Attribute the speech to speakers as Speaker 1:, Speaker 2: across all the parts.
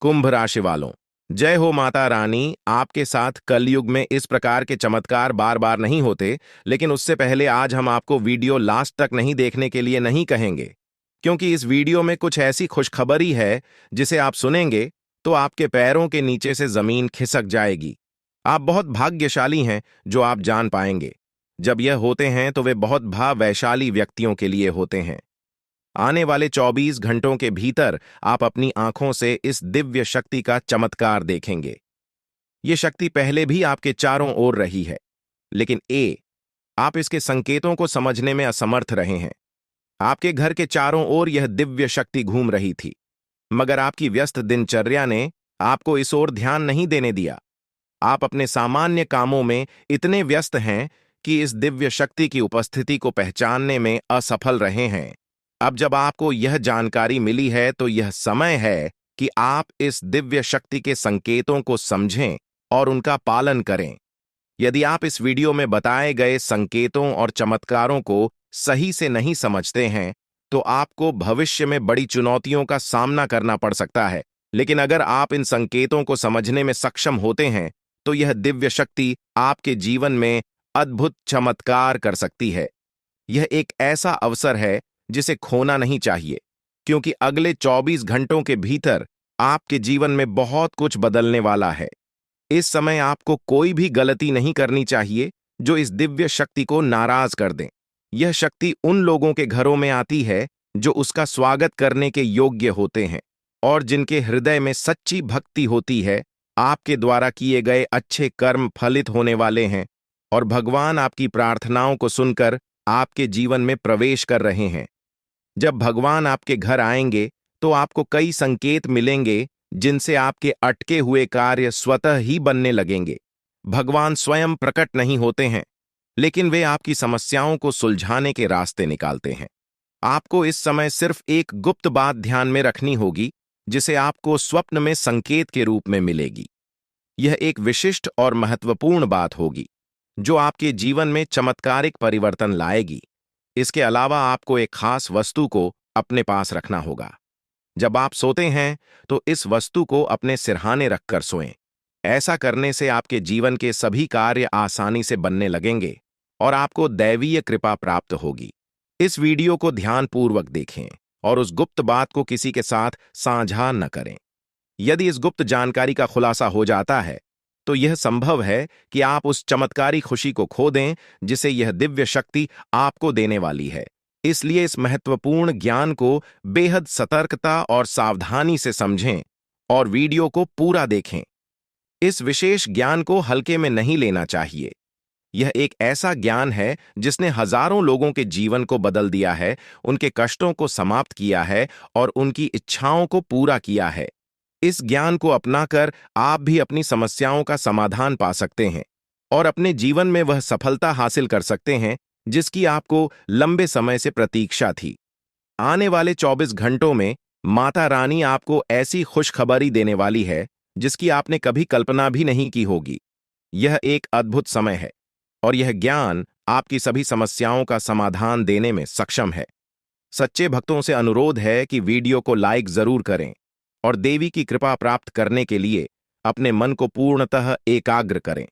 Speaker 1: कुंभ राशि वालों, जय हो माता रानी। आपके साथ कलयुग में इस प्रकार के चमत्कार बार बार नहीं होते, लेकिन उससे पहले आज हम आपको वीडियो लास्ट तक नहीं देखने के लिए नहीं कहेंगे, क्योंकि इस वीडियो में कुछ ऐसी खुशखबरी है जिसे आप सुनेंगे तो आपके पैरों के नीचे से जमीन खिसक जाएगी। आप बहुत भाग्यशाली हैं जो आप जान पाएंगे। जब यह होते हैं तो वे बहुत भाववैशाली व्यक्तियों के लिए होते हैं। आने वाले 24 घंटों के भीतर आप अपनी आंखों से इस दिव्य शक्ति का चमत्कार देखेंगे। ये शक्ति पहले भी आपके चारों ओर रही है, लेकिन आप इसके संकेतों को समझने में असमर्थ रहे हैं। आपके घर के चारों ओर यह दिव्य शक्ति घूम रही थी, मगर आपकी व्यस्त दिनचर्या ने आपको इस ओर ध्यान नहीं देने दिया। आप अपने सामान्य कामों में इतने व्यस्त हैं कि इस दिव्य शक्ति की उपस्थिति को पहचानने में असफल रहे हैं। अब जब आपको यह जानकारी मिली है तो यह समय है कि आप इस दिव्य शक्ति के संकेतों को समझें और उनका पालन करें। यदि आप इस वीडियो में बताए गए संकेतों और चमत्कारों को सही से नहीं समझते हैं तो आपको भविष्य में बड़ी चुनौतियों का सामना करना पड़ सकता है। लेकिन अगर आप इन संकेतों को समझने में सक्षम होते हैं तो यह दिव्य शक्ति आपके जीवन में अद्भुत चमत्कार कर सकती है। यह एक ऐसा अवसर है जिसे खोना नहीं चाहिए, क्योंकि अगले 24 घंटों के भीतर आपके जीवन में बहुत कुछ बदलने वाला है। इस समय आपको कोई भी गलती नहीं करनी चाहिए जो इस दिव्य शक्ति को नाराज कर दें। यह शक्ति उन लोगों के घरों में आती है जो उसका स्वागत करने के योग्य होते हैं और जिनके हृदय में सच्ची भक्ति होती है। आपके द्वारा किए गए अच्छे कर्म फलित होने वाले हैं और भगवान आपकी प्रार्थनाओं को सुनकर आपके जीवन में प्रवेश कर रहे हैं। जब भगवान आपके घर आएंगे तो आपको कई संकेत मिलेंगे जिनसे आपके अटके हुए कार्य स्वतः ही बनने लगेंगे। भगवान स्वयं प्रकट नहीं होते हैं, लेकिन वे आपकी समस्याओं को सुलझाने के रास्ते निकालते हैं। आपको इस समय सिर्फ एक गुप्त बात ध्यान में रखनी होगी, जिसे आपको स्वप्न में संकेत के रूप में मिलेगी। यह एक विशिष्ट और महत्वपूर्ण बात होगी जो आपके जीवन में चमत्कारिक परिवर्तन लाएगी। इसके अलावा आपको एक खास वस्तु को अपने पास रखना होगा। जब आप सोते हैं तो इस वस्तु को अपने सिरहाने रखकर सोएं। ऐसा करने से आपके जीवन के सभी कार्य आसानी से बनने लगेंगे और आपको दैवीय कृपा प्राप्त होगी। इस वीडियो को ध्यानपूर्वक देखें और उस गुप्त बात को किसी के साथ साझा न करें। यदि इस गुप्त जानकारी का खुलासा हो जाता है तो यह संभव है कि आप उस चमत्कारी खुशी को खो दें जिसे यह दिव्य शक्ति आपको देने वाली है। इसलिए इस महत्वपूर्ण ज्ञान को बेहद सतर्कता और सावधानी से समझें और वीडियो को पूरा देखें। इस विशेष ज्ञान को हल्के में नहीं लेना चाहिए। यह एक ऐसा ज्ञान है जिसने हजारों लोगों के जीवन को बदल दिया है, उनके कष्टों को समाप्त किया है और उनकी इच्छाओं को पूरा किया है। इस ज्ञान को अपनाकर आप भी अपनी समस्याओं का समाधान पा सकते हैं और अपने जीवन में वह सफलता हासिल कर सकते हैं जिसकी आपको लंबे समय से प्रतीक्षा थी। आने वाले 24 घंटों में माता रानी आपको ऐसी खुशखबरी देने वाली है जिसकी आपने कभी कल्पना भी नहीं की होगी। यह एक अद्भुत समय है और यह ज्ञान आपकी सभी समस्याओं का समाधान देने में सक्षम है। सच्चे भक्तों से अनुरोध है कि वीडियो को लाइक जरूर करें और देवी की कृपा प्राप्त करने के लिए अपने मन को पूर्णतः एकाग्र करें।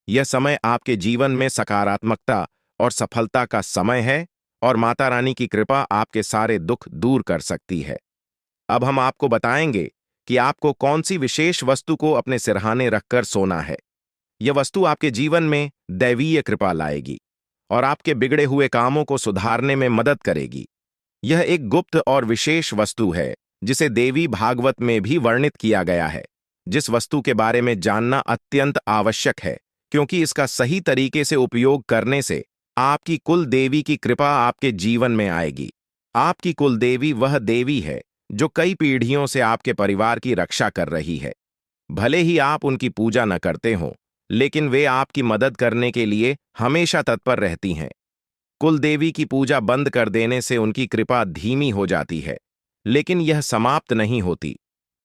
Speaker 1: यह समय आपके जीवन में सकारात्मकता और सफलता का समय है और माता रानी की कृपा आपके सारे दुख दूर कर सकती है। अब हम आपको बताएंगे कि आपको कौन सी विशेष वस्तु को अपने सिरहाने रखकर सोना है। यह वस्तु आपके जीवन में दैवीय कृपा लाएगी और आपके बिगड़े हुए कामों को सुधारने में मदद करेगी। यह एक गुप्त और विशेष वस्तु है जिसे देवी भागवत में भी वर्णित किया गया है, जिस वस्तु के बारे में जानना अत्यंत आवश्यक है, क्योंकि इसका सही तरीके से उपयोग करने से आपकी कुल देवी की कृपा आपके जीवन में आएगी। आपकी कुल देवी वह देवी है जो कई पीढ़ियों से आपके परिवार की रक्षा कर रही है। भले ही आप उनकी पूजा न करते हों, लेकिन वे आपकी मदद करने के लिए हमेशा तत्पर रहती हैं। कुल देवी की पूजा बंद कर देने से उनकी कृपा धीमी हो जाती है, लेकिन यह समाप्त नहीं होती।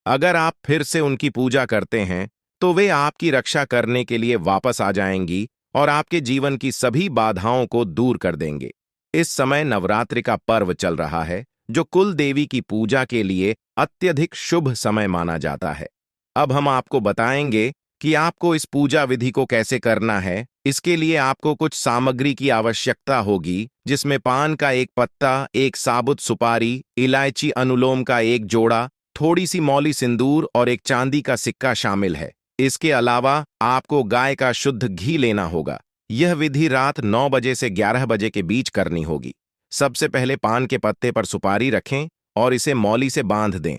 Speaker 1: अगर आप फिर से उनकी पूजा करते हैं तो वे आपकी रक्षा करने के लिए वापस आ जाएंगी और आपके जीवन की सभी बाधाओं को दूर कर देंगे। इस समय नवरात्रि का पर्व चल रहा है, जो कुल देवी की पूजा के लिए अत्यधिक शुभ समय माना जाता है। अब हम आपको बताएंगे कि आपको इस पूजा विधि को कैसे करना है। इसके लिए आपको कुछ सामग्री की आवश्यकता होगी, जिसमें पान का एक पत्ता, एक साबुत सुपारी, इलायची अनुलोम का एक जोड़ा, थोड़ी सी मौली सिंदूर और एक चांदी का सिक्का शामिल है। इसके अलावा आपको गाय का शुद्ध घी लेना होगा। यह विधि रात 9 बजे से 11 बजे के बीच करनी होगी। सबसे पहले पान के पत्ते पर सुपारी रखें और इसे मौली से बांध दें।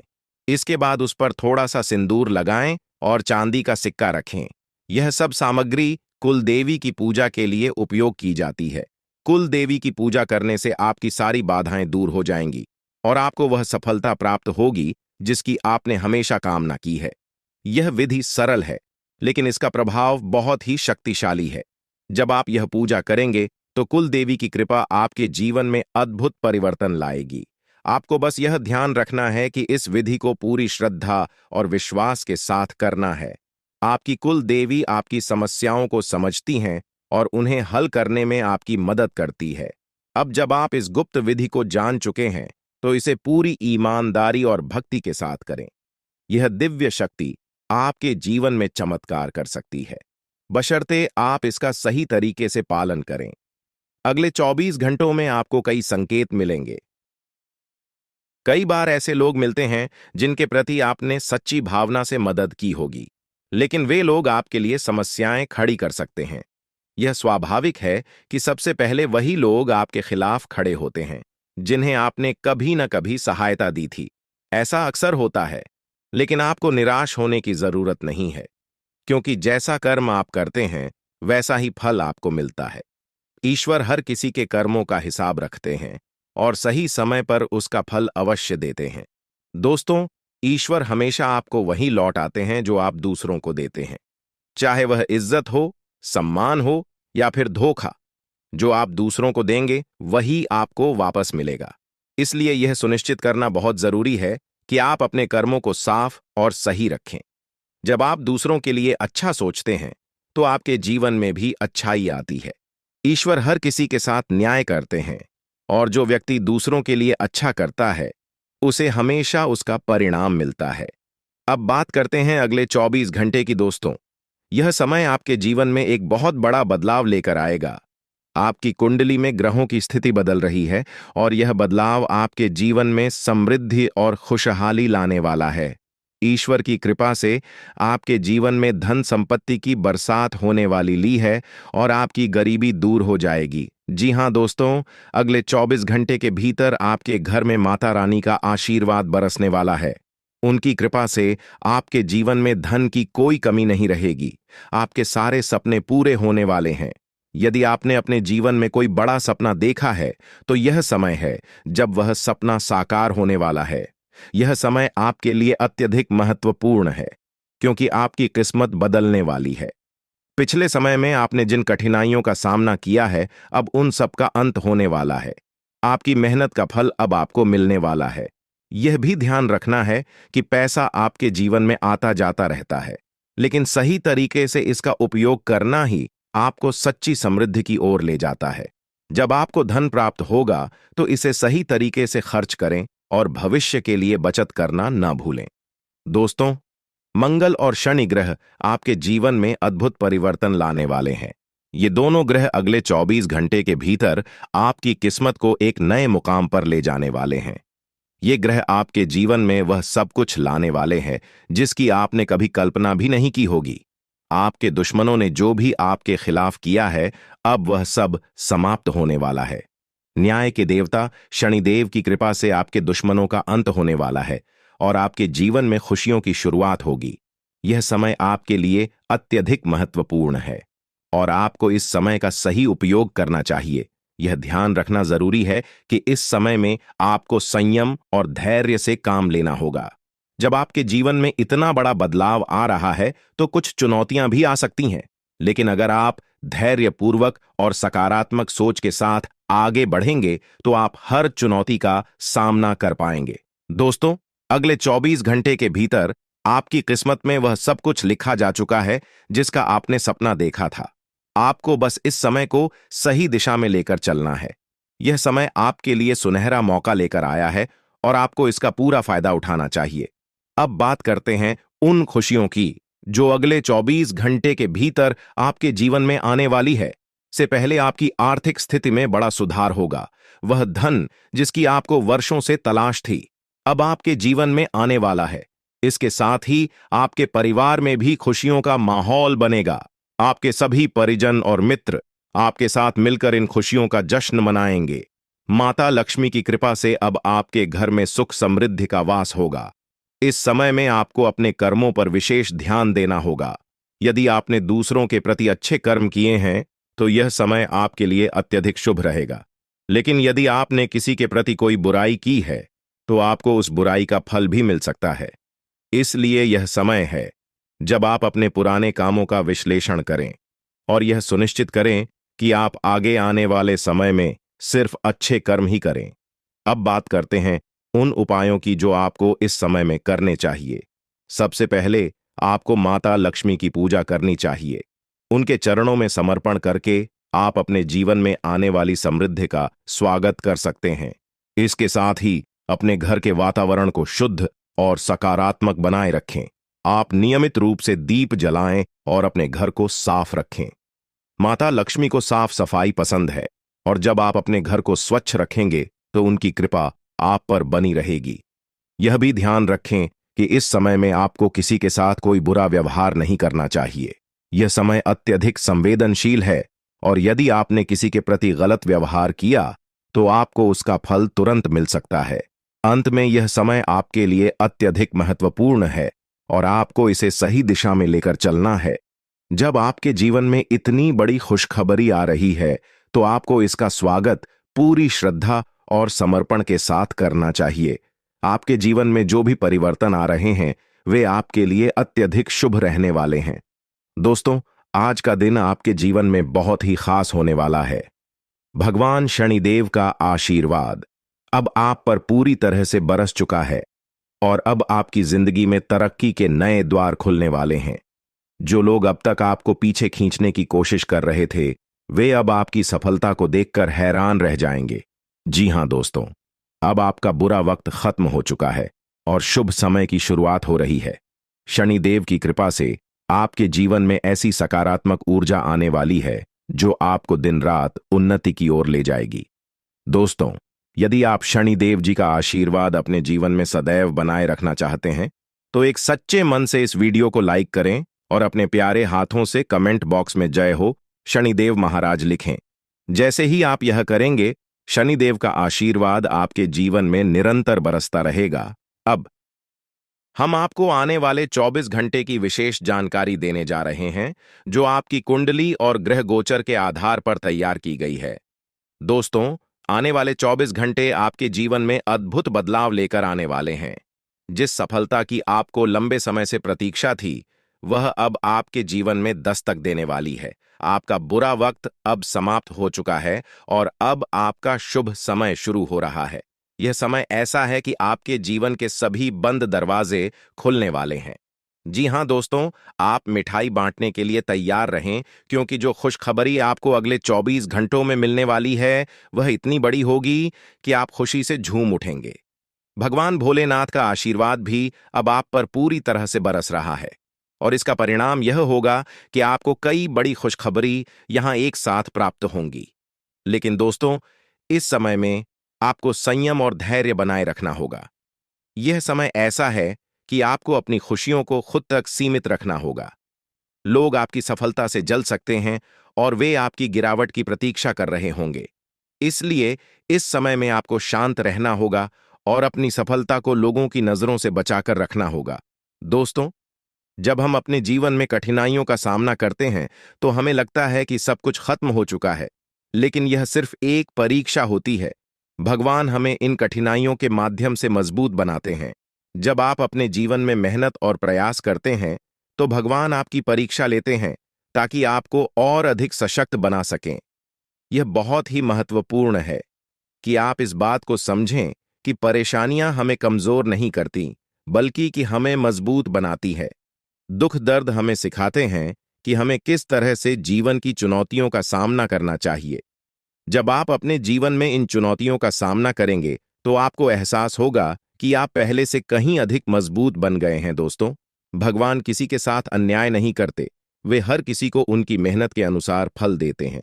Speaker 1: इसके बाद उस पर थोड़ा सा सिंदूर लगाएं और चांदी का सिक्का रखें। यह सब सामग्री कुल देवी की पूजा के लिए उपयोग की जाती है। कुल देवी की पूजा करने से आपकी सारी बाधाएं दूर हो जाएंगी और आपको वह सफलता प्राप्त होगी जिसकी आपने हमेशा कामना की है। यह विधि सरल है, लेकिन इसका प्रभाव बहुत ही शक्तिशाली है। जब आप यह पूजा करेंगे तो कुल देवी की कृपा आपके जीवन में अद्भुत परिवर्तन लाएगी। आपको बस यह ध्यान रखना है कि इस विधि को पूरी श्रद्धा और विश्वास के साथ करना है। आपकी कुल देवी आपकी समस्याओं को समझती हैं और उन्हें हल करने में आपकी मदद करती है। अब जब आप इस गुप्त विधि को जान चुके हैं, तो इसे पूरी ईमानदारी और भक्ति के साथ करें। यह दिव्य शक्ति आपके जीवन में चमत्कार कर सकती है, बशर्ते आप इसका सही तरीके से पालन करें। अगले 24 घंटों में आपको कई संकेत मिलेंगे। कई बार ऐसे लोग मिलते हैं जिनके प्रति आपने सच्ची भावना से मदद की होगी, लेकिन वे लोग आपके लिए समस्याएं खड़ी कर सकते हैं। यह स्वाभाविक है कि सबसे पहले वही लोग आपके खिलाफ खड़े होते हैं जिन्हें आपने कभी न कभी सहायता दी थी। ऐसा अक्सर होता है, लेकिन आपको निराश होने की जरूरत नहीं है, क्योंकि जैसा कर्म आप करते हैं वैसा ही फल आपको मिलता है। ईश्वर हर किसी के कर्मों का हिसाब रखते हैं और सही समय पर उसका फल अवश्य देते हैं। दोस्तों, ईश्वर हमेशा आपको वही लौट आते हैं जो आप दूसरों को देते हैं। चाहे वह इज्जत हो, सम्मान हो या फिर धोखा, जो आप दूसरों को देंगे वही आपको वापस मिलेगा। इसलिए यह सुनिश्चित करना बहुत जरूरी है कि आप अपने कर्मों को साफ और सही रखें। जब आप दूसरों के लिए अच्छा सोचते हैं, तो आपके जीवन में भी अच्छाई आती है। ईश्वर हर किसी के साथ न्याय करते हैं और जो व्यक्ति दूसरों के लिए अच्छा करता है, उसे हमेशा उसका परिणाम मिलता है। अब बात करते हैं अगले 24 घंटे की। दोस्तों, यह समय आपके जीवन में एक बहुत बड़ा बदलाव लेकर आएगा। आपकी कुंडली में ग्रहों की स्थिति बदल रही है और यह बदलाव आपके जीवन में समृद्धि और खुशहाली लाने वाला है। ईश्वर की कृपा से आपके जीवन में धन संपत्ति की बरसात होने वाली ली है और आपकी गरीबी दूर हो जाएगी। जी हां दोस्तों, अगले 24 घंटे के भीतर आपके घर में माता रानी का आशीर्वाद बरसने वाला है। उनकी कृपा से आपके जीवन में धन की कोई कमी नहीं रहेगी। आपके सारे सपने पूरे होने वाले हैं। यदि आपने अपने जीवन में कोई बड़ा सपना देखा है, तो यह समय है जब वह सपना साकार होने वाला है। यह समय आपके लिए अत्यधिक महत्वपूर्ण है, क्योंकि आपकी किस्मत बदलने वाली है। पिछले समय में आपने जिन कठिनाइयों का सामना किया है, अब उन सब का अंत होने वाला है। आपकी मेहनत का फल अब आपको मिलने वाला है। यह भी ध्यान रखना है कि पैसा आपके जीवन में आता जाता रहता है, लेकिन सही तरीके से इसका उपयोग करना ही आपको सच्ची समृद्धि की ओर ले जाता है। जब आपको धन प्राप्त होगा, तो इसे सही तरीके से खर्च करें और भविष्य के लिए बचत करना न भूलें। दोस्तों, मंगल और शनि ग्रह आपके जीवन में अद्भुत परिवर्तन लाने वाले हैं। ये दोनों ग्रह अगले 24 घंटे के भीतर आपकी किस्मत को एक नए मुकाम पर ले जाने वाले हैं। ये ग्रह आपके जीवन में वह सब कुछ लाने वाले हैं जिसकी आपने कभी कल्पना भी नहीं की होगी। आपके दुश्मनों ने जो भी आपके खिलाफ किया है, अब वह सब समाप्त होने वाला है। न्याय के देवता शनिदेव की कृपा से आपके दुश्मनों का अंत होने वाला है और आपके जीवन में खुशियों की शुरुआत होगी। यह समय आपके लिए अत्यधिक महत्वपूर्ण है और आपको इस समय का सही उपयोग करना चाहिए। यह ध्यान रखना जरूरी है कि इस समय में आपको संयम और धैर्य से काम लेना होगा। जब आपके जीवन में इतना बड़ा बदलाव आ रहा है, तो कुछ चुनौतियां भी आ सकती हैं, लेकिन अगर आप धैर्यपूर्वक और सकारात्मक सोच के साथ आगे बढ़ेंगे, तो आप हर चुनौती का सामना कर पाएंगे। दोस्तों, अगले 24 घंटे के भीतर आपकी किस्मत में वह सब कुछ लिखा जा चुका है जिसका आपने सपना देखा था। आपको बस इस समय को सही दिशा में लेकर चलना है। यह समय आपके लिए सुनहरा मौका लेकर आया है और आपको इसका पूरा फायदा उठाना चाहिए। अब बात करते हैं उन खुशियों की जो अगले 24 घंटे के भीतर आपके जीवन में आने वाली है। से पहले आपकी आर्थिक स्थिति में बड़ा सुधार होगा। वह धन जिसकी आपको वर्षों से तलाश थी, अब आपके जीवन में आने वाला है। इसके साथ ही आपके परिवार में भी खुशियों का माहौल बनेगा। आपके सभी परिजन और मित्र आपके साथ मिलकर इन खुशियों का जश्न मनाएंगे। माता लक्ष्मी की कृपा से अब आपके घर में सुख समृद्धि का वास होगा। इस समय में आपको अपने कर्मों पर विशेष ध्यान देना होगा। यदि आपने दूसरों के प्रति अच्छे कर्म किए हैं तो यह समय आपके लिए अत्यधिक शुभ रहेगा। लेकिन यदि आपने किसी के प्रति कोई बुराई की है तो आपको उस बुराई का फल भी मिल सकता है। इसलिए यह समय है जब आप अपने पुराने कामों का विश्लेषण करें और यह सुनिश्चित करें कि आप आगे आने वाले समय में सिर्फ अच्छे कर्म ही करें। अब बात करते हैं उन उपायों की जो आपको इस समय में करने चाहिए। सबसे पहले आपको माता लक्ष्मी की पूजा करनी चाहिए। उनके चरणों में समर्पण करके आप अपने जीवन में आने वाली समृद्धि का स्वागत कर सकते हैं। इसके साथ ही अपने घर के वातावरण को शुद्ध और सकारात्मक बनाए रखें। आप नियमित रूप से दीप जलाएं और अपने घर को साफ रखें। माता लक्ष्मी को साफ सफाई पसंद है और जब आप अपने घर को स्वच्छ रखेंगे तो उनकी कृपा आप पर बनी रहेगी। यह भी ध्यान रखें कि इस समय में आपको किसी के साथ कोई बुरा व्यवहार नहीं करना चाहिए। यह समय अत्यधिक संवेदनशील है और यदि आपने किसी के प्रति गलत व्यवहार किया तो आपको उसका फल तुरंत मिल सकता है। अंत में यह समय आपके लिए अत्यधिक महत्वपूर्ण है और आपको इसे सही दिशा में लेकर चलना है। जब आपके जीवन में इतनी बड़ी खुशखबरी आ रही है तो आपको इसका स्वागत पूरी श्रद्धा और समर्पण के साथ करना चाहिए। आपके जीवन में जो भी परिवर्तन आ रहे हैं वे आपके लिए अत्यधिक शुभ रहने वाले हैं। दोस्तों, आज का दिन आपके जीवन में बहुत ही खास होने वाला है। भगवान शनिदेव का आशीर्वाद अब आप पर पूरी तरह से बरस चुका है और अब आपकी जिंदगी में तरक्की के नए द्वार खुलने वाले हैं। जो लोग अब तक आपको पीछे खींचने की कोशिश कर रहे थे वे अब आपकी सफलता को देखकर हैरान रह जाएंगे। जी हां दोस्तों, अब आपका बुरा वक्त खत्म हो चुका है और शुभ समय की शुरुआत हो रही है। शनिदेव की कृपा से आपके जीवन में ऐसी सकारात्मक ऊर्जा आने वाली है जो आपको दिन रात उन्नति की ओर ले जाएगी। दोस्तों, यदि आप शनिदेव जी का आशीर्वाद अपने जीवन में सदैव बनाए रखना चाहते हैं तो एक सच्चे मन से इस वीडियो को लाइक करें और अपने प्यारे हाथों से कमेंट बॉक्स में जय हो शनिदेव महाराज लिखें। जैसे ही आप यह करेंगे शनिदेव का आशीर्वाद आपके जीवन में निरंतर बरसता रहेगा। अब हम आपको आने वाले 24 घंटे की विशेष जानकारी देने जा रहे हैं जो आपकी कुंडली और ग्रह गोचर के आधार पर तैयार की गई है। दोस्तों, आने वाले 24 घंटे आपके जीवन में अद्भुत बदलाव लेकर आने वाले हैं। जिस सफलता की आपको लंबे समय से प्रतीक्षा थी वह अब आपके जीवन में दस्तक देने वाली है। आपका बुरा वक्त अब समाप्त हो चुका है और अब आपका शुभ समय शुरू हो रहा है। यह समय ऐसा है कि आपके जीवन के सभी बंद दरवाजे खुलने वाले हैं। जी हां दोस्तों, आप मिठाई बांटने के लिए तैयार रहें क्योंकि जो खुशखबरी आपको अगले 24 घंटों में मिलने वाली है वह इतनी बड़ी होगी कि आप खुशी से झूम उठेंगे। भगवान भोलेनाथ का आशीर्वाद भी अब आप पर पूरी तरह से बरस रहा है और इसका परिणाम यह होगा कि आपको कई बड़ी खुशखबरी यहां एक साथ प्राप्त होंगी। लेकिन दोस्तों, इस समय में आपको संयम और धैर्य बनाए रखना होगा। यह समय ऐसा है कि आपको अपनी खुशियों को खुद तक सीमित रखना होगा। लोग आपकी सफलता से जल सकते हैं और वे आपकी गिरावट की प्रतीक्षा कर रहे होंगे। इसलिए इस समय में आपको शांत रहना होगा और अपनी सफलता को लोगों की नजरों से बचाकर रखना होगा। दोस्तों, जब हम अपने जीवन में कठिनाइयों का सामना करते हैं तो हमें लगता है कि सब कुछ खत्म हो चुका है, लेकिन यह सिर्फ एक परीक्षा होती है। भगवान हमें इन कठिनाइयों के माध्यम से मजबूत बनाते हैं। जब आप अपने जीवन में मेहनत और प्रयास करते हैं तो भगवान आपकी परीक्षा लेते हैं ताकि आपको और अधिक सशक्त बना सकें। यह बहुत ही महत्वपूर्ण है कि आप इस बात को समझें कि परेशानियां हमें कमजोर नहीं करती बल्कि कि हमें मजबूत बनाती है। दुख दर्द हमें सिखाते हैं कि हमें किस तरह से जीवन की चुनौतियों का सामना करना चाहिए। जब आप अपने जीवन में इन चुनौतियों का सामना करेंगे तो आपको एहसास होगा कि आप पहले से कहीं अधिक मजबूत बन गए हैं। दोस्तों, भगवान किसी के साथ अन्याय नहीं करते, वे हर किसी को उनकी मेहनत के अनुसार फल देते हैं।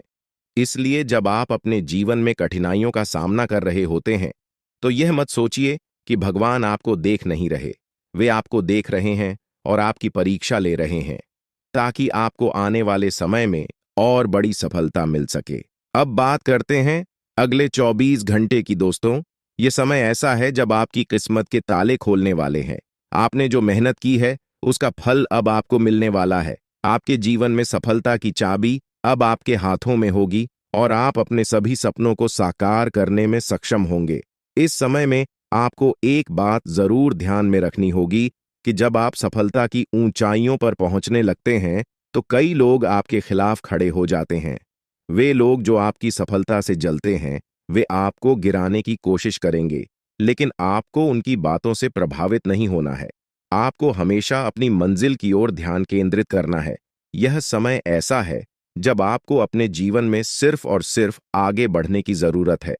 Speaker 1: इसलिए जब आप अपने जीवन में कठिनाइयों का सामना कर रहे होते हैं, तो यह मत सोचिए कि भगवान आपको देख नहीं रहे। वे आपको देख रहे हैं और आपकी परीक्षा ले रहे हैं, ताकि आपको आने वाले समय में और बड़ी सफलता मिल सके। अब बात करते हैं अगले 24 घंटे की। दोस्तों, ये समय ऐसा है जब आपकी किस्मत के ताले खोलने वाले हैं। आपने जो मेहनत की है, उसका फल अब आपको मिलने वाला है। आपके जीवन में सफलता की चाबी अब आपके हाथों में होगी और आप अपने सभी सपनों को साकार करने में सक्षम होंगे। इस समय में आपको एक बात जरूर ध्यान में रखनी होगी कि जब आप सफलता की ऊंचाइयों पर पहुंचने लगते हैं, तो कई लोग आपके खिलाफ खड़े हो जाते हैं। वे लोग जो आपकी सफलता से जलते हैं, वे आपको गिराने की कोशिश करेंगे, लेकिन आपको उनकी बातों से प्रभावित नहीं होना है। आपको हमेशा अपनी मंजिल की ओर ध्यान केंद्रित करना है। यह समय ऐसा है जब आपको अपने जीवन में सिर्फ और सिर्फ आगे बढ़ने की जरूरत है।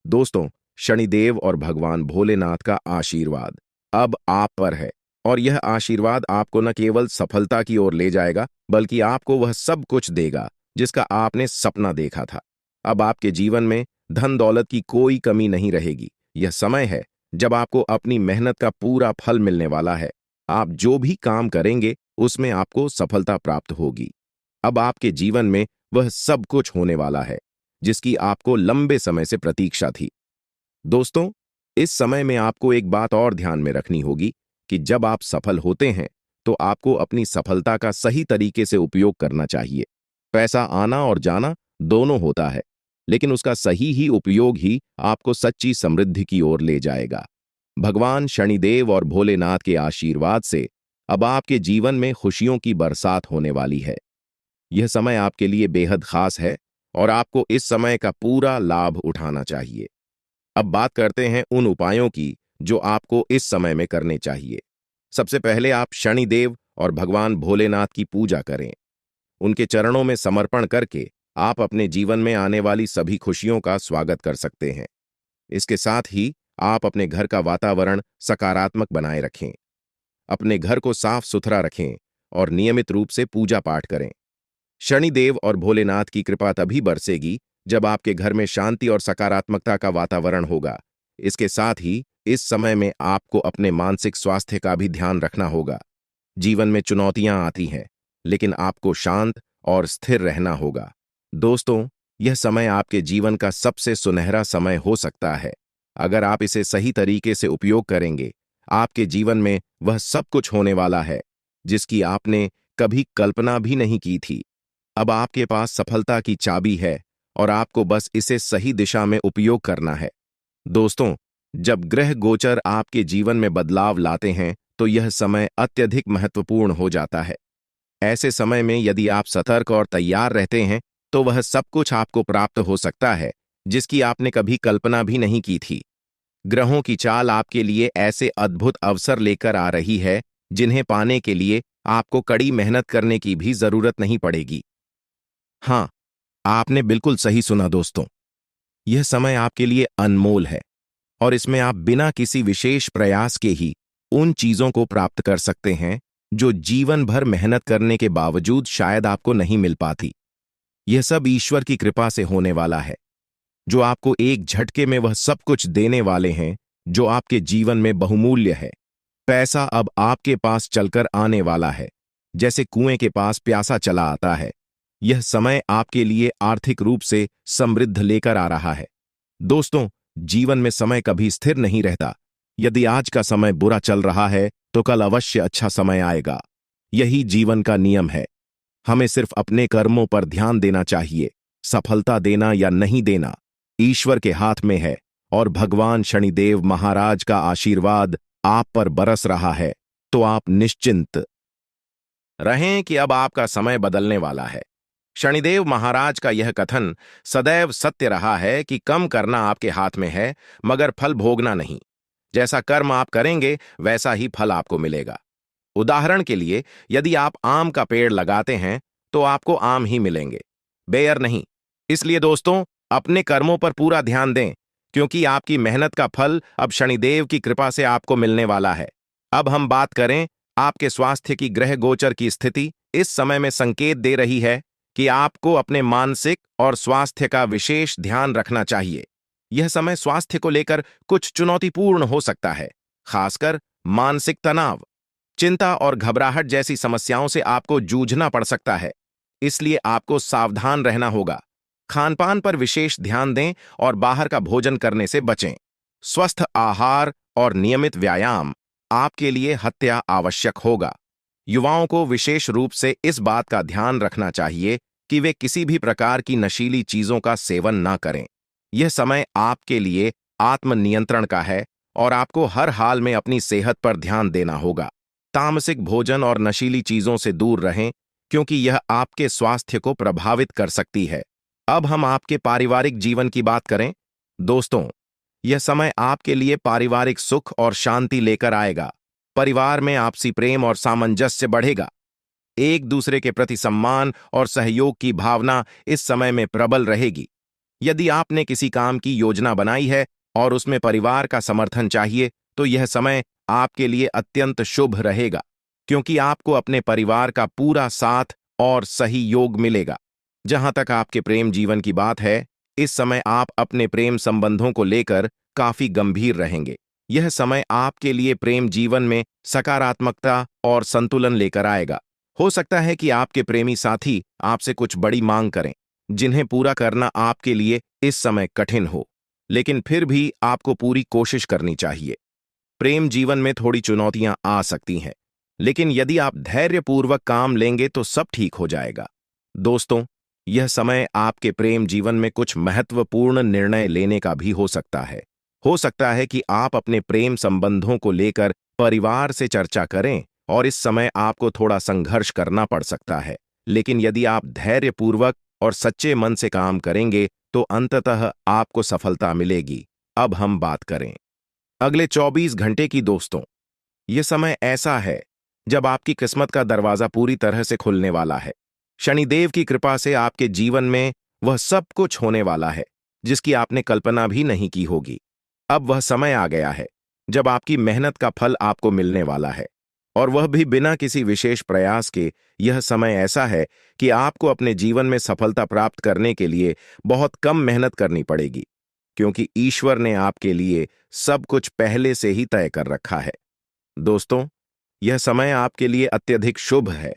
Speaker 1: दोस्तों, शनिदेव और भगवान भोलेनाथ का आशीर्वाद अब आप पर है, और यह आशीर्वाद आपको न केवल सफलता की ओर ले जाएगा, बल्कि आपको वह सब कुछ देगा जिसका आपने सपना देखा था। अब आपके जीवन में धन दौलत की कोई कमी नहीं रहेगी। यह समय है जब आपको अपनी मेहनत का पूरा फल मिलने वाला है। आप जो भी काम करेंगे, उसमें आपको सफलता प्राप्त होगी। अब आपके जीवन में वह सब कुछ होने वाला है जिसकी आपको लंबे समय से प्रतीक्षा थी। दोस्तों, इस समय में आपको एक बात और ध्यान में रखनी होगी कि जब आप सफल होते हैं, तो आपको अपनी सफलता का सही तरीके से उपयोग करना चाहिए। पैसा आना और जाना दोनों होता है, लेकिन उसका सही ही उपयोग ही आपको सच्ची समृद्धि की ओर ले जाएगा। भगवान शनिदेव और भोलेनाथ के आशीर्वाद से अब आपके जीवन में खुशियों की बरसात होने वाली है। यह समय आपके लिए बेहद खास है और आपको इस समय का पूरा लाभ उठाना चाहिए। अब बात करते हैं उन उपायों की जो आपको इस समय में करने चाहिए। सबसे पहले आप शनिदेव और भगवान भोलेनाथ की पूजा करें। उनके चरणों में समर्पण करके आप अपने जीवन में आने वाली सभी खुशियों का स्वागत कर सकते हैं। इसके साथ ही आप अपने घर का वातावरण सकारात्मक बनाए रखें। अपने घर को साफ सुथरा रखें और नियमित रूप से पूजा पाठ करें। शनिदेव और भोलेनाथ की कृपा तभी बरसेगी जब आपके घर में शांति और सकारात्मकता का वातावरण होगा। इसके साथ ही इस समय में आपको अपने मानसिक स्वास्थ्य का भी ध्यान रखना होगा। जीवन में चुनौतियां आती हैं, लेकिन आपको शांत और स्थिर रहना होगा। दोस्तों, यह समय आपके जीवन का सबसे सुनहरा समय हो सकता है। अगर आप इसे सही तरीके से उपयोग करेंगे, आपके जीवन में वह सब कुछ होने वाला है जिसकी आपने कभी कल्पना भी नहीं की थी। अब आपके पास सफलता की चाबी है और आपको बस इसे सही दिशा में उपयोग करना है। दोस्तों, जब ग्रह गोचर आपके जीवन में बदलाव लाते हैं, तो यह समय अत्यधिक महत्वपूर्ण हो जाता है। ऐसे समय में यदि आप सतर्क और तैयार रहते हैं, तो वह सब कुछ आपको प्राप्त हो सकता है जिसकी आपने कभी कल्पना भी नहीं की थी। ग्रहों की चाल आपके लिए ऐसे अद्भुत अवसर लेकर आ रही है जिन्हें पाने के लिए आपको कड़ी मेहनत करने की भी जरूरत नहीं पड़ेगी। हाँ, आपने बिल्कुल सही सुना दोस्तों। यह समय आपके लिए अनमोल है और इसमें आप बिना किसी विशेष प्रयास के ही उन चीजों को प्राप्त कर सकते हैं जो जीवन भर मेहनत करने के बावजूद शायद आपको नहीं मिल पाती। यह सब ईश्वर की कृपा से होने वाला है, जो आपको एक झटके में वह सब कुछ देने वाले हैं जो आपके जीवन में बहुमूल्य है। पैसा अब आपके पास चलकर आने वाला है, जैसे कुएं के पास प्यासा चला आता है। यह समय आपके लिए आर्थिक रूप से समृद्ध लेकर आ रहा है। दोस्तों, जीवन में समय कभी स्थिर नहीं रहता। यदि आज का समय बुरा चल रहा है, तो कल अवश्य अच्छा समय आएगा। यही जीवन का नियम है। हमें सिर्फ अपने कर्मों पर ध्यान देना चाहिए। सफलता देना या नहीं देना ईश्वर के हाथ में है, और भगवान शनिदेव महाराज का आशीर्वाद आप पर बरस रहा है। तो आप निश्चिंत रहें कि अब आपका समय बदलने वाला है। शनिदेव महाराज का यह कथन सदैव सत्य रहा है कि कम करना आपके हाथ में है, मगर फल भोगना नहीं। जैसा कर्म आप करेंगे, वैसा ही फल आपको मिलेगा। उदाहरण के लिए, यदि आप आम का पेड़ लगाते हैं, तो आपको आम ही मिलेंगे, बेर नहीं। इसलिए दोस्तों, अपने कर्मों पर पूरा ध्यान दें, क्योंकि आपकी मेहनत का फल अब शनिदेव की कृपा से आपको मिलने वाला है। अब हम बात करें आपके स्वास्थ्य की। ग्रह गोचर की स्थिति इस समय में संकेत दे रही है कि आपको अपने मानसिक और स्वास्थ्य का विशेष ध्यान रखना चाहिए। यह समय स्वास्थ्य को लेकर कुछ चुनौतीपूर्ण हो सकता है, खासकर मानसिक तनाव, चिंता और घबराहट जैसी समस्याओं से आपको जूझना पड़ सकता है। इसलिए आपको सावधान रहना होगा। खानपान पर विशेष ध्यान दें और बाहर का भोजन करने से बचें। स्वस्थ आहार और नियमित व्यायाम आपके लिए हत्या आवश्यक होगा। युवाओं को विशेष रूप से इस बात का ध्यान रखना चाहिए कि वे किसी भी प्रकार की नशीली चीजों का सेवन ना करें। यह समय आपके लिए आत्मनियंत्रण का है और आपको हर हाल में अपनी सेहत पर ध्यान देना होगा। तामसिक भोजन और नशीली चीजों से दूर रहें, क्योंकि यह आपके स्वास्थ्य को प्रभावित कर सकती है। अब हम आपके पारिवारिक जीवन की बात करें। दोस्तों, यह समय आपके लिए पारिवारिक सुख और शांति लेकर आएगा। परिवार में आपसी प्रेम और सामंजस्य बढ़ेगा। एक दूसरे के प्रति सम्मान और सहयोग की भावना इस समय में प्रबल रहेगी। यदि आपने किसी काम की योजना बनाई है और उसमें परिवार का समर्थन चाहिए, तो यह समय आपके लिए अत्यंत शुभ रहेगा, क्योंकि आपको अपने परिवार का पूरा साथ और सही योग मिलेगा। जहां तक आपके प्रेम जीवन की बात है, इस समय आप अपने प्रेम संबंधों को लेकर काफी गंभीर रहेंगे। यह समय आपके लिए प्रेम जीवन में सकारात्मकता और संतुलन लेकर आएगा। हो सकता है कि आपके प्रेमी साथी आपसे कुछ बड़ी मांग करें, जिन्हें पूरा करना आपके लिए इस समय कठिन हो, लेकिन फिर भी आपको पूरी कोशिश करनी चाहिए। प्रेम जीवन में थोड़ी चुनौतियां आ सकती हैं, लेकिन यदि आप धैर्यपूर्वक काम लेंगे तो सब ठीक हो जाएगा। दोस्तों, यह समय आपके प्रेम जीवन में कुछ महत्वपूर्ण निर्णय लेने का भी हो सकता है। हो सकता है कि आप अपने प्रेम संबंधों को लेकर परिवार से चर्चा करें और इस समय आपको थोड़ा संघर्ष करना पड़ सकता है। लेकिन यदि आप धैर्यपूर्वक और सच्चे मन से काम करेंगे तो अंततः आपको सफलता मिलेगी। अब हम बात करें अगले 24 घंटे की। दोस्तों, यह समय ऐसा है जब आपकी किस्मत का दरवाजा पूरी तरह से खुलने वाला है। शनिदेव की कृपा से आपके जीवन में वह सब कुछ होने वाला है जिसकी आपने कल्पना भी नहीं की होगी। अब वह समय आ गया है जब आपकी मेहनत का फल आपको मिलने वाला है, और वह भी बिना किसी विशेष प्रयास के। यह समय ऐसा है कि आपको अपने जीवन में सफलता प्राप्त करने के लिए बहुत कम मेहनत करनी पड़ेगी, क्योंकि ईश्वर ने आपके लिए सब कुछ पहले से ही तय कर रखा है। दोस्तों, यह समय आपके लिए अत्यधिक शुभ है,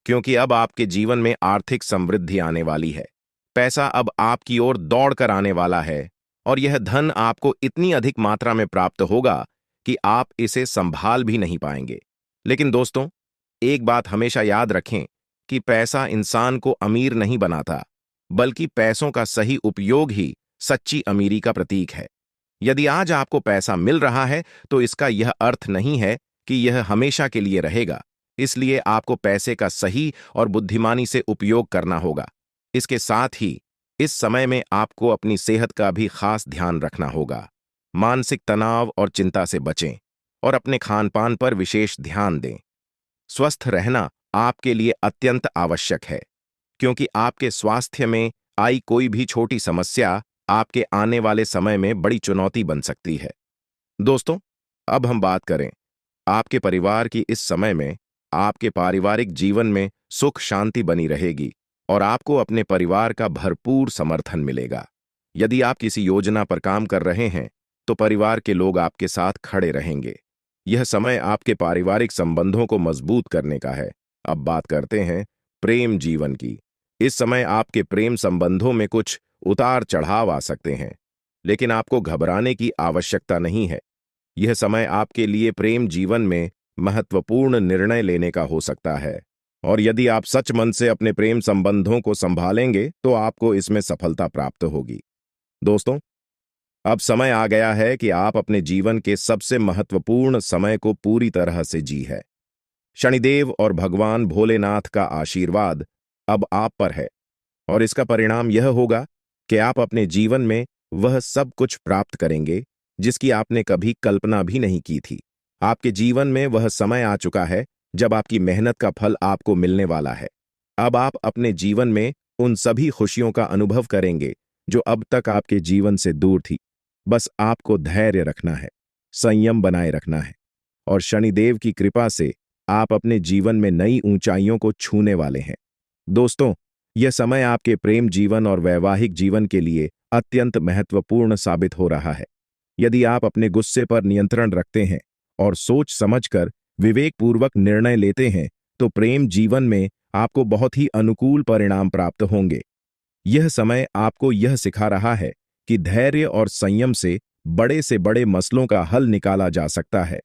Speaker 1: क्योंकि अब आपके जीवन में आर्थिक समृद्धि आने वाली है। पैसा अब आपकी ओर दौड़ कर आने वाला है, और यह धन आपको इतनी अधिक मात्रा में प्राप्त होगा कि आप इसे संभाल भी नहीं पाएंगे। लेकिन दोस्तों, एक बात हमेशा याद रखें कि पैसा इंसान को अमीर नहीं बनाता, बल्कि पैसों का सही उपयोग ही सच्ची अमीरी का प्रतीक है। यदि आज आपको पैसा मिल रहा है, तो इसका यह अर्थ नहीं है कि यह हमेशा के लिए रहेगा। इसलिए आपको पैसे का सही और बुद्धिमानी से उपयोग करना होगा। इसके साथ ही इस समय में आपको अपनी सेहत का भी खास ध्यान रखना होगा। मानसिक तनाव और चिंता से बचें और अपने खानपान पर विशेष ध्यान दें। स्वस्थ रहना आपके लिए अत्यंत आवश्यक है, क्योंकि आपके स्वास्थ्य में आई कोई भी छोटी समस्या आपके आने वाले समय में बड़ी चुनौती बन सकती है। दोस्तों, अब हम बात करें आपके परिवार की। इस समय में आपके पारिवारिक जीवन में सुख शांति बनी रहेगी और आपको अपने परिवार का भरपूर समर्थन मिलेगा। यदि आप किसी योजना पर काम कर रहे हैं, तो परिवार के लोग आपके साथ खड़े रहेंगे। यह समय आपके पारिवारिक संबंधों को मजबूत करने का है। अब बात करते हैं प्रेम जीवन की। इस समय आपके प्रेम संबंधों में कुछ उतार चढ़ाव आ सकते हैं, लेकिन आपको घबराने की आवश्यकता नहीं है। यह समय आपके लिए प्रेम जीवन में महत्वपूर्ण निर्णय लेने का हो सकता है, और यदि आप सच मन से अपने प्रेम संबंधों को संभालेंगे तो आपको इसमें सफलता प्राप्त होगी। दोस्तों, अब समय आ गया है कि आप अपने जीवन के सबसे महत्वपूर्ण समय को पूरी तरह से जी है। शनिदेव और भगवान भोलेनाथ का आशीर्वाद अब आप पर है, और इसका परिणाम यह होगा कि आप अपने जीवन में वह सब कुछ प्राप्त करेंगे जिसकी आपने कभी कल्पना भी नहीं की थी। आपके जीवन में वह समय आ चुका है जब आपकी मेहनत का फल आपको मिलने वाला है। अब आप अपने जीवन में उन सभी खुशियों का अनुभव करेंगे जो अब तक आपके जीवन से दूर थी। बस आपको धैर्य रखना है, संयम बनाए रखना है, और शनिदेव की कृपा से आप अपने जीवन में नई ऊंचाइयों को छूने वाले हैं। दोस्तों, यह समय आपके प्रेम जीवन और वैवाहिक जीवन के लिए अत्यंत महत्वपूर्ण साबित हो रहा है। यदि आप अपने गुस्से पर नियंत्रण रखते हैं और सोच समझकर विवेकपूर्वक निर्णय लेते हैं, तो प्रेम जीवन में आपको बहुत ही अनुकूल परिणाम प्राप्त होंगे। यह समय आपको यह सिखा रहा है कि धैर्य और संयम से बड़े मसलों का हल निकाला जा सकता है।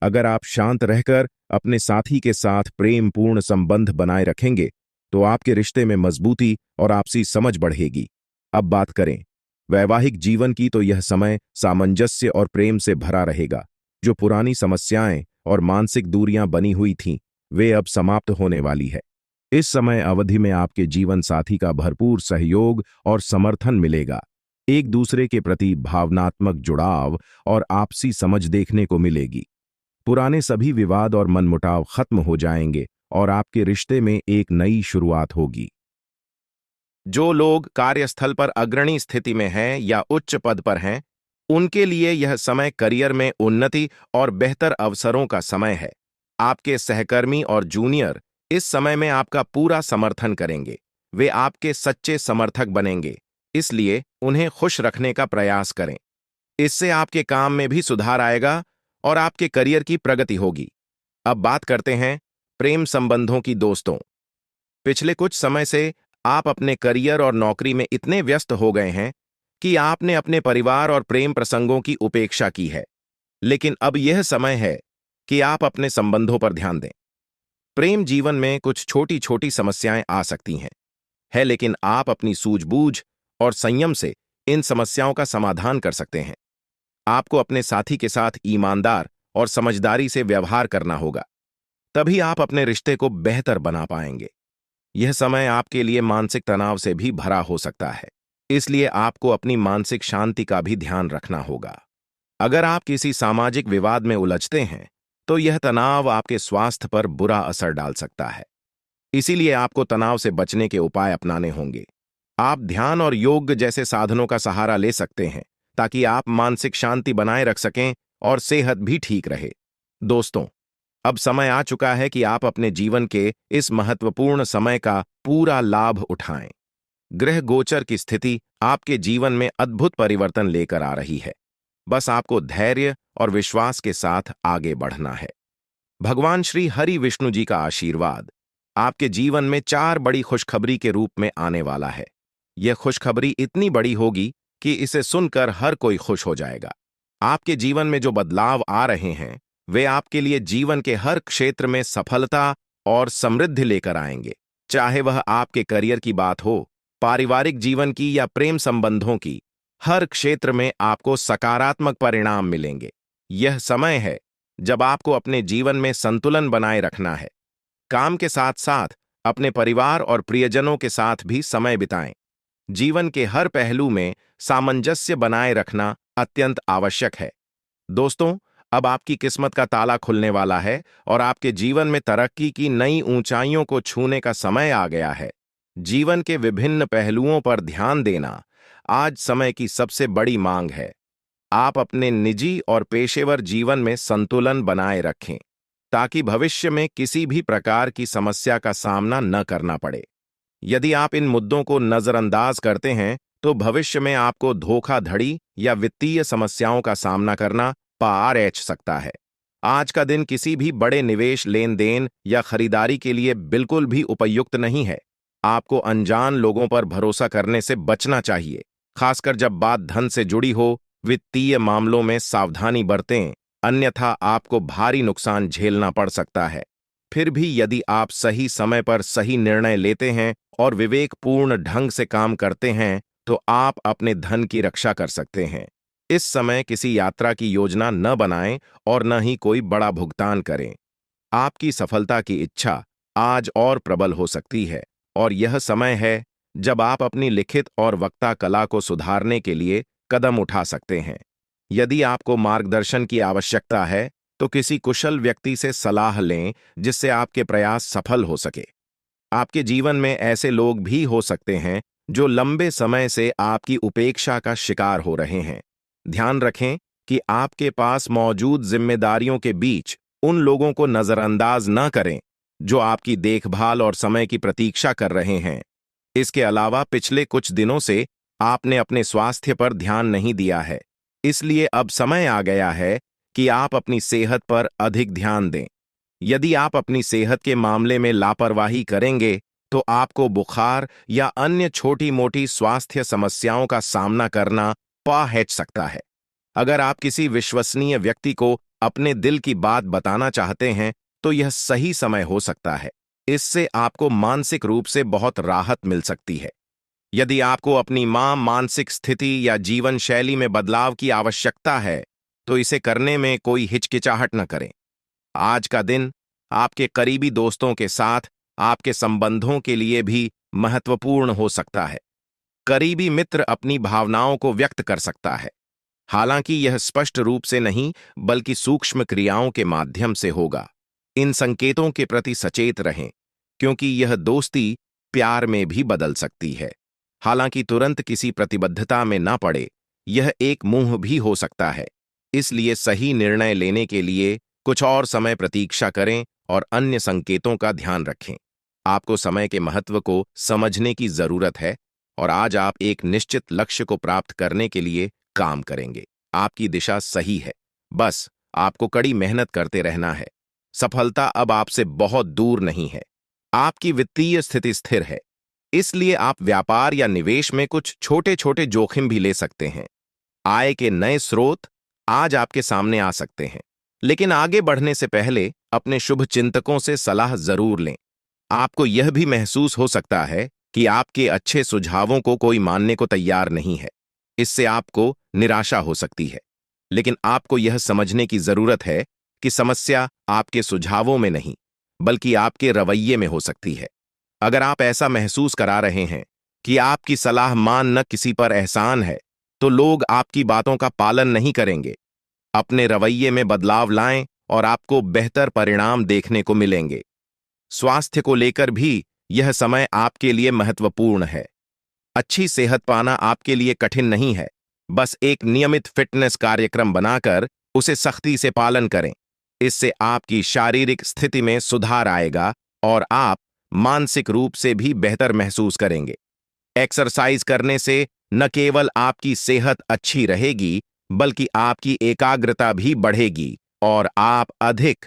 Speaker 1: अगर आप शांत रहकर अपने साथी के साथ प्रेमपूर्ण संबंध बनाए रखेंगे, तो आपके रिश्ते में मजबूती और आपसी समझ बढ़ेगी। अब बात करें वैवाहिक जीवन की, तो यह समय सामंजस्य और प्रेम से भरा रहेगा। जो पुरानी समस्याएं और मानसिक दूरियां बनी हुई थीं, वे अब समाप्त होने वाली है। इस समय अवधि में आपके जीवन साथी का भरपूर सहयोग और समर्थन मिलेगा। एक दूसरे के प्रति भावनात्मक जुड़ाव और आपसी समझ देखने को मिलेगी। पुराने सभी विवाद और मनमुटाव खत्म हो जाएंगे और आपके रिश्ते में एक नई शुरुआत होगी। जो लोग कार्यस्थल पर अग्रणी स्थिति में हैं या उच्च पद पर हैं, उनके लिए यह समय करियर में उन्नति और बेहतर अवसरों का समय है। आपके सहकर्मी और जूनियर इस समय में आपका पूरा समर्थन करेंगे। वे आपके सच्चे समर्थक बनेंगे, इसलिए उन्हें खुश रखने का प्रयास करें। इससे आपके काम में भी सुधार आएगा और आपके करियर की प्रगति होगी। अब बात करते हैं प्रेम संबंधों की। दोस्तों, पिछले कुछ समय से आप अपने करियर और नौकरी में इतने व्यस्त हो गए हैं कि आपने अपने परिवार और प्रेम प्रसंगों की उपेक्षा की है। लेकिन अब यह समय है कि आप अपने संबंधों पर ध्यान दें। प्रेम जीवन में कुछ छोटी छोटी समस्याएं आ सकती हैं, लेकिन आप अपनी सूझबूझ और संयम से इन समस्याओं का समाधान कर सकते हैं। आपको अपने साथी के साथ ईमानदार और समझदारी से व्यवहार करना होगा, तभी आप अपने रिश्ते को बेहतर बना पाएंगे। यह समय आपके लिए मानसिक तनाव से भी भरा हो सकता है, इसलिए आपको अपनी मानसिक शांति का भी ध्यान रखना होगा। अगर आप किसी सामाजिक विवाद में उलझते हैं, तो यह तनाव आपके स्वास्थ्य पर बुरा असर डाल सकता है। इसीलिए आपको तनाव से बचने के उपाय अपनाने होंगे। आप ध्यान और योग जैसे साधनों का सहारा ले सकते हैं, ताकि आप मानसिक शांति बनाए रख सकें और सेहत भी ठीक रहे। दोस्तों, अब समय आ चुका है कि आप अपने जीवन के इस महत्वपूर्ण समय का पूरा लाभ उठाएं। ग्रह गोचर की स्थिति आपके जीवन में अद्भुत परिवर्तन लेकर आ रही है। बस आपको धैर्य और विश्वास के साथ आगे बढ़ना है। भगवान श्री हरि विष्णु जी का आशीर्वाद आपके जीवन में 4 बड़ी खुशखबरी के रूप में आने वाला है। यह खुशखबरी इतनी बड़ी होगी कि इसे सुनकर हर कोई खुश हो जाएगा। आपके जीवन में जो बदलाव आ रहे हैं, वे आपके लिए जीवन के हर क्षेत्र में सफलता और समृद्धि लेकर आएंगे। चाहे वह आपके करियर की बात हो, पारिवारिक जीवन की या प्रेम संबंधों की, हर क्षेत्र में आपको सकारात्मक परिणाम मिलेंगे। यह समय है जब आपको अपने जीवन में संतुलन बनाए रखना है। काम के साथ साथ अपने परिवार और प्रियजनों के साथ भी समय बिताएं। जीवन के हर पहलू में सामंजस्य बनाए रखना अत्यंत आवश्यक है। दोस्तों, अब आपकी किस्मत का ताला खुलने वाला है और आपके जीवन में तरक्की की नई ऊंचाइयों को छूने का समय आ गया है। जीवन के विभिन्न पहलुओं पर ध्यान देना आज समय की सबसे बड़ी मांग है। आप अपने निजी और पेशेवर जीवन में संतुलन बनाए रखें, ताकि भविष्य में किसी भी प्रकार की समस्या का सामना न करना पड़े। यदि आप इन मुद्दों को नजरअंदाज करते हैं, तो भविष्य में आपको धोखाधड़ी या वित्तीय समस्याओं का सामना करना पड़ सकता है। आज का दिन किसी भी बड़े निवेश, लेन देन या खरीदारी के लिए बिल्कुल भी उपयुक्त नहीं है। आपको अनजान लोगों पर भरोसा करने से बचना चाहिए, खासकर जब बात धन से जुड़ी हो। वित्तीय मामलों में सावधानी बरतें, अन्यथा आपको भारी नुकसान झेलना पड़ सकता है। फिर भी यदि आप सही समय पर सही निर्णय लेते हैं और विवेकपूर्ण ढंग से काम करते हैं, तो आप अपने धन की रक्षा कर सकते हैं। इस समय किसी यात्रा की योजना न बनाएं और न ही कोई बड़ा भुगतान करें। आपकी सफलता की इच्छा आज और प्रबल हो सकती है, और यह समय है जब आप अपनी लिखित और वक्ता कला को सुधारने के लिए कदम उठा सकते हैं। यदि आपको मार्गदर्शन की आवश्यकता है, तो किसी कुशल व्यक्ति से सलाह लें, जिससे आपके प्रयास सफल हो सके। आपके जीवन में ऐसे लोग भी हो सकते हैं जो लंबे समय से आपकी उपेक्षा का शिकार हो रहे हैं। ध्यान रखें कि आपके पास मौजूद जिम्मेदारियों के बीच उन लोगों को नजरअंदाज न करें जो आपकी देखभाल और समय की प्रतीक्षा कर रहे हैं। इसके अलावा पिछले कुछ दिनों से आपने अपने स्वास्थ्य पर ध्यान नहीं दिया है, इसलिए अब समय आ गया है कि आप अपनी सेहत पर अधिक ध्यान दें। यदि आप अपनी सेहत के मामले में लापरवाही करेंगे, तो आपको बुखार या अन्य छोटी-मोटी स्वास्थ्य समस्याओं का सामना करना पड़ सकता है। अगर आप किसी विश्वसनीय व्यक्ति को अपने दिल की बात बताना चाहते हैं, तो यह सही समय हो सकता है। इससे आपको मानसिक रूप से बहुत राहत मिल सकती है। यदि आपको अपनी मानसिक स्थिति या जीवन शैली में बदलाव की आवश्यकता है, तो इसे करने में कोई हिचकिचाहट न करें। आज का दिन आपके करीबी दोस्तों के साथ आपके संबंधों के लिए भी महत्वपूर्ण हो सकता है। करीबी मित्र अपनी भावनाओं को व्यक्त कर सकता है, हालांकि यह स्पष्ट रूप से नहीं बल्कि सूक्ष्म क्रियाओं के माध्यम से होगा। इन संकेतों के प्रति सचेत रहें, क्योंकि यह दोस्ती प्यार में भी बदल सकती है। हालांकि तुरंत किसी प्रतिबद्धता में ना पड़े, यह एक मुंह भी हो सकता है। इसलिए सही निर्णय लेने के लिए कुछ और समय प्रतीक्षा करें और अन्य संकेतों का ध्यान रखें। आपको समय के महत्व को समझने की जरूरत है और आज आप एक निश्चित लक्ष्य को प्राप्त करने के लिए काम करेंगे। आपकी दिशा सही है, बस आपको कड़ी मेहनत करते रहना है। सफलता अब आपसे बहुत दूर नहीं है। आपकी वित्तीय स्थिति स्थिर है, इसलिए आप व्यापार या निवेश में कुछ छोटे-छोटे जोखिम भी ले सकते हैं। आय के नए स्रोत आज आपके सामने आ सकते हैं, लेकिन आगे बढ़ने से पहले अपने शुभ चिंतकों से सलाह जरूर लें। आपको यह भी महसूस हो सकता है कि आपके अच्छे सुझावों को कोई मानने को तैयार नहीं है। इससे आपको निराशा हो सकती है, लेकिन आपको यह समझने की जरूरत है कि समस्या आपके सुझावों में नहीं, बल्कि आपके रवैये में हो सकती है। अगर आप ऐसा महसूस करा रहे हैं कि आपकी सलाह मानना किसी पर एहसान है, तो लोग आपकी बातों का पालन नहीं करेंगे। अपने रवैये में बदलाव लाएं और आपको बेहतर परिणाम देखने को मिलेंगे। स्वास्थ्य को लेकर भी यह समय आपके लिए महत्वपूर्ण है। अच्छी सेहत पाना आपके लिए कठिन नहीं है। बस एक नियमित फिटनेस कार्यक्रम बनाकर उसे सख्ती से पालन करें। इससे आपकी शारीरिक स्थिति में सुधार आएगा और आप मानसिक रूप से भी बेहतर महसूस करेंगे। एक्सरसाइज करने से न केवल आपकी सेहत अच्छी रहेगी, बल्कि आपकी एकाग्रता भी बढ़ेगी और आप अधिक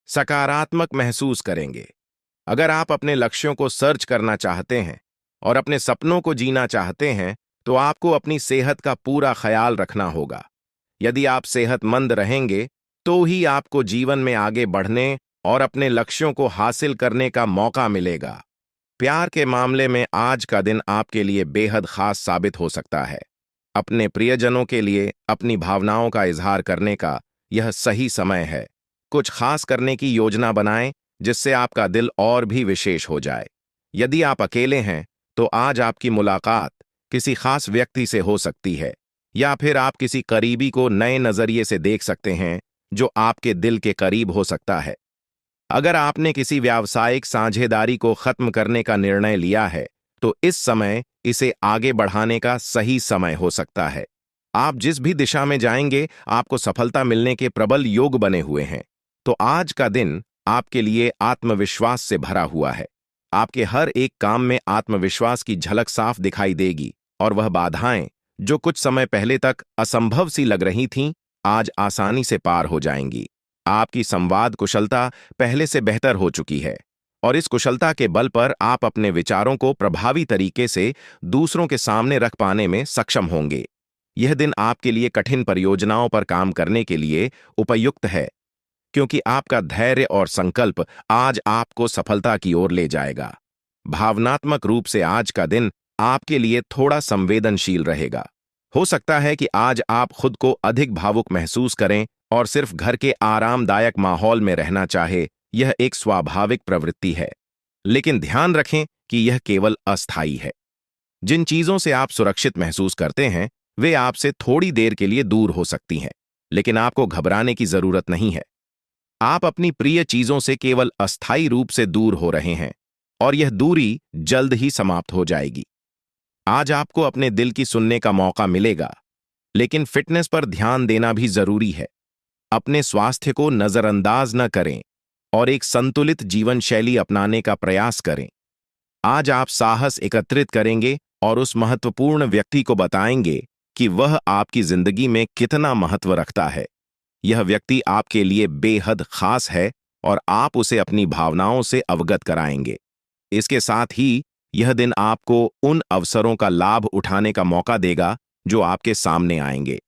Speaker 1: सकारात्मक महसूस करेंगे। अगर आप अपने लक्ष्यों को सर्च करना चाहते हैं और अपने सपनों को जीना चाहते हैं, तो आपको अपनी सेहत का पूरा ख्याल रखना होगा। यदि आप सेहतमंद रहेंगे, तो ही आपको जीवन में आगे बढ़ने और अपने लक्ष्यों को हासिल करने का मौका मिलेगा। प्यार के मामले में आज का दिन आपके लिए बेहद खास साबित हो सकता है। अपने प्रियजनों के लिए अपनी भावनाओं का इजहार करने का यह सही समय है। कुछ खास करने की योजना बनाएं, जिससे आपका दिल और भी विशेष हो जाए। यदि आप अकेले हैं, तो आज आपकी मुलाकात किसी खास व्यक्ति से हो सकती है, या फिर आप किसी करीबी को नए नजरिए से देख सकते हैं जो आपके दिल के करीब हो सकता है। अगर आपने किसी व्यावसायिक साझेदारी को खत्म करने का निर्णय लिया है, तो इस समय इसे आगे बढ़ाने का सही समय हो सकता है। आप जिस भी दिशा में जाएंगे, आपको सफलता मिलने के प्रबल योग बने हुए हैं। तो आज का दिन आपके लिए आत्मविश्वास से भरा हुआ है। आपके हर एक काम में आत्मविश्वास की झलक साफ दिखाई देगी और वह बाधाएं, जो कुछ समय पहले तक असंभव सी लग रही थीं, आज आसानी से पार हो जाएंगी। आपकी संवाद कुशलता पहले से बेहतर हो चुकी है और इस कुशलता के बल पर आप अपने विचारों को प्रभावी तरीके से दूसरों के सामने रख पाने में सक्षम होंगे। यह दिन आपके लिए कठिन परियोजनाओं पर काम करने के लिए उपयुक्त है, क्योंकि आपका धैर्य और संकल्प आज आपको सफलता की ओर ले जाएगा। भावनात्मक रूप से आज का दिन आपके लिए थोड़ा संवेदनशील रहेगा। हो सकता है कि आज आप खुद को अधिक भावुक महसूस करें और सिर्फ घर के आरामदायक माहौल में रहना चाहे। यह एक स्वाभाविक प्रवृत्ति है, लेकिन ध्यान रखें कि यह केवल अस्थायी है। जिन चीजों से आप सुरक्षित महसूस करते हैं, वे आपसे थोड़ी देर के लिए दूर हो सकती हैं, लेकिन आपको घबराने की जरूरत नहीं है। आप अपनी प्रिय चीजों से केवल अस्थायी रूप से दूर हो रहे हैं और यह दूरी जल्द ही समाप्त हो जाएगी। आज आपको अपने दिल की सुनने का मौका मिलेगा। लेकिन फिटनेस पर ध्यान देना भी जरूरी है। अपने स्वास्थ्य को नजरअंदाज न करें और एक संतुलित जीवन शैली अपनाने का प्रयास करें। आज आप साहस एकत्रित करेंगे और उस महत्वपूर्ण व्यक्ति को बताएंगे कि वह आपकी जिंदगी में कितना महत्व रखता है। यह व्यक्ति आपके लिए बेहद खास है और आप उसे अपनी भावनाओं से अवगत कराएंगे। इसके साथ ही यह दिन आपको उन अवसरों का लाभ उठाने का मौका देगा जो आपके सामने आएंगे।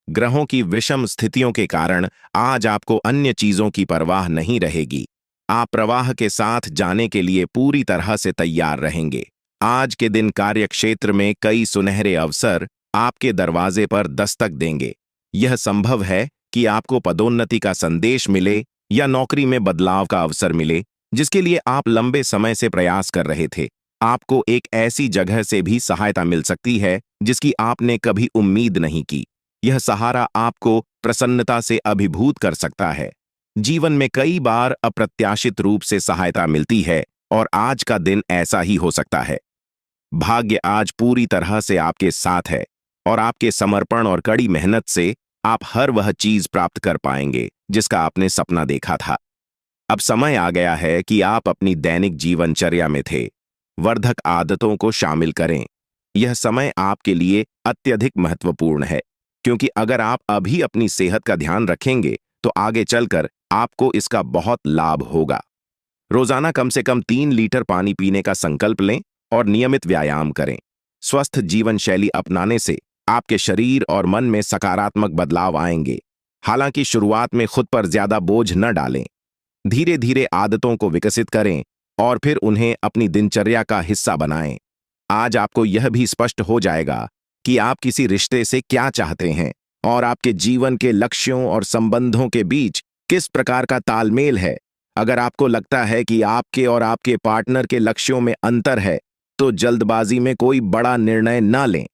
Speaker 1: ग्रहों की विषम स्थितियों के कारण आज आपको अन्य चीजों की परवाह नहीं रहेगी। आप प्रवाह के साथ जाने के लिए पूरी तरह से तैयार रहेंगे। आज के दिन कार्यक्षेत्र में कई सुनहरे अवसर आपके दरवाजे पर दस्तक देंगे। यह संभव है कि आपको पदोन्नति का संदेश मिले या नौकरी में बदलाव का अवसर मिले जिसके लिए आप लंबे समय से प्रयास कर रहे थे। आपको एक ऐसी जगह से भी सहायता मिल सकती है जिसकी आपने कभी उम्मीद नहीं की। यह सहारा आपको प्रसन्नता से अभिभूत कर सकता है। जीवन में कई बार अप्रत्याशित रूप से सहायता मिलती है और आज का दिन ऐसा ही हो सकता है। भाग्य आज पूरी तरह से आपके साथ है और आपके समर्पण और कड़ी मेहनत से आप हर वह चीज प्राप्त कर पाएंगे जिसका आपने सपना देखा था। अब समय आ गया है कि आप अपनी दैनिक जीवनचर्या में थे वर्धक आदतों को शामिल करें। यह समय आपके लिए अत्यधिक महत्वपूर्ण है, क्योंकि अगर आप अभी अपनी सेहत का ध्यान रखेंगे तो आगे चलकर आपको इसका बहुत लाभ होगा। रोजाना कम से कम 3 लीटर पानी पीने का संकल्प लें और नियमित व्यायाम करें। स्वस्थ जीवन शैली अपनाने से आपके शरीर और मन में सकारात्मक बदलाव आएंगे। हालांकि शुरुआत में खुद पर ज्यादा बोझ न डालें। धीरे धीरे आदतों को विकसित करें और फिर उन्हें अपनी दिनचर्या का हिस्सा बनाएं। आज आपको यह भी स्पष्ट हो जाएगा कि आप किसी रिश्ते से क्या चाहते हैं और आपके जीवन के लक्ष्यों और संबंधों के बीच किस प्रकार का तालमेल है। अगर आपको लगता है कि आपके और आपके पार्टनर के लक्ष्यों में अंतर है, तो जल्दबाजी में कोई बड़ा निर्णय न लें।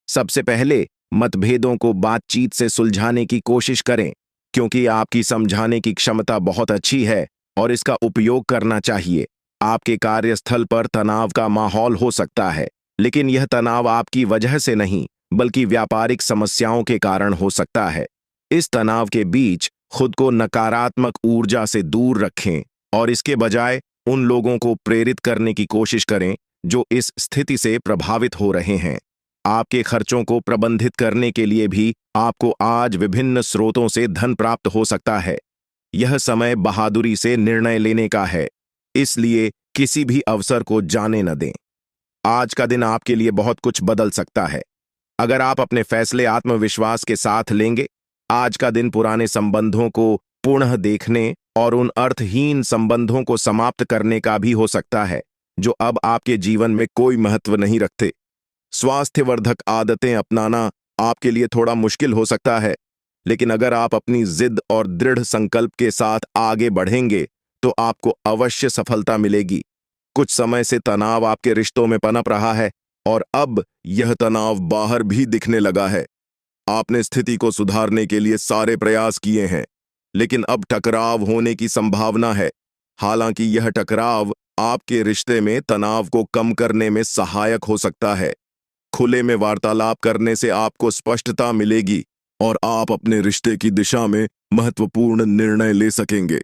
Speaker 1: सबसे पहले मतभेदों को बातचीत से सुलझाने की कोशिश करें, क्योंकि आपकी समझाने की क्षमता बहुत अच्छी है और इसका उपयोग करना चाहिए। आपके कार्यस्थल पर तनाव का माहौल हो सकता है, लेकिन यह तनाव आपकी वजह से नहीं बल्कि व्यापारिक समस्याओं के कारण हो सकता है। इस तनाव के बीच खुद को नकारात्मक ऊर्जा से दूर रखें और इसके बजाय उन लोगों को प्रेरित करने की कोशिश करें जो इस स्थिति से प्रभावित हो रहे हैं। आपके खर्चों को प्रबंधित करने के लिए भी आपको आज विभिन्न स्रोतों से धन प्राप्त हो सकता है। यह समय बहादुरी से निर्णय लेने का है, इसलिए किसी भी अवसर को जाने न दें। आज का दिन आपके लिए बहुत कुछ बदल सकता है अगर आप अपने फैसले आत्मविश्वास के साथ लेंगे। आज का दिन पुराने संबंधों को पुनः देखने और उन अर्थहीन संबंधों को समाप्त करने का भी हो सकता है जो अब आपके जीवन में कोई महत्व नहीं रखते। स्वास्थ्यवर्धक आदतें अपनाना आपके लिए थोड़ा मुश्किल हो सकता है, लेकिन अगर आप अपनी जिद और दृढ़ संकल्प के साथ आगे बढ़ेंगे तो आपको अवश्य सफलता मिलेगी। कुछ समय से तनाव आपके रिश्तों में पनप रहा है और अब यह तनाव बाहर भी दिखने लगा है। आपने स्थिति को सुधारने के लिए सारे प्रयास किए हैं, लेकिन अब टकराव होने की संभावना है। हालांकि यह टकराव आपके रिश्ते में तनाव को कम करने में सहायक हो सकता है। खुले में वार्तालाप करने से आपको स्पष्टता मिलेगी और आप अपने रिश्ते की दिशा में महत्वपूर्ण निर्णय ले सकेंगे।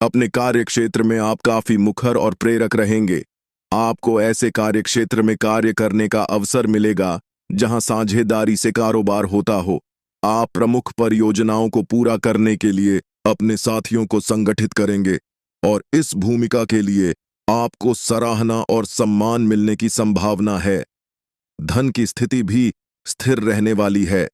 Speaker 1: अपने कार्यक्षेत्र में आप काफी मुखर और प्रेरक रहेंगे। आपको ऐसे कार्यक्षेत्र में कार्य करने का अवसर मिलेगा जहां साझेदारी से कारोबार होता हो। आप प्रमुख परियोजनाओं को पूरा करने के लिए अपने साथियों को संगठित करेंगे और इस भूमिका के लिए आपको सराहना और सम्मान मिलने की संभावना है। धन की स्थिति भी स्थिर रहने वाली है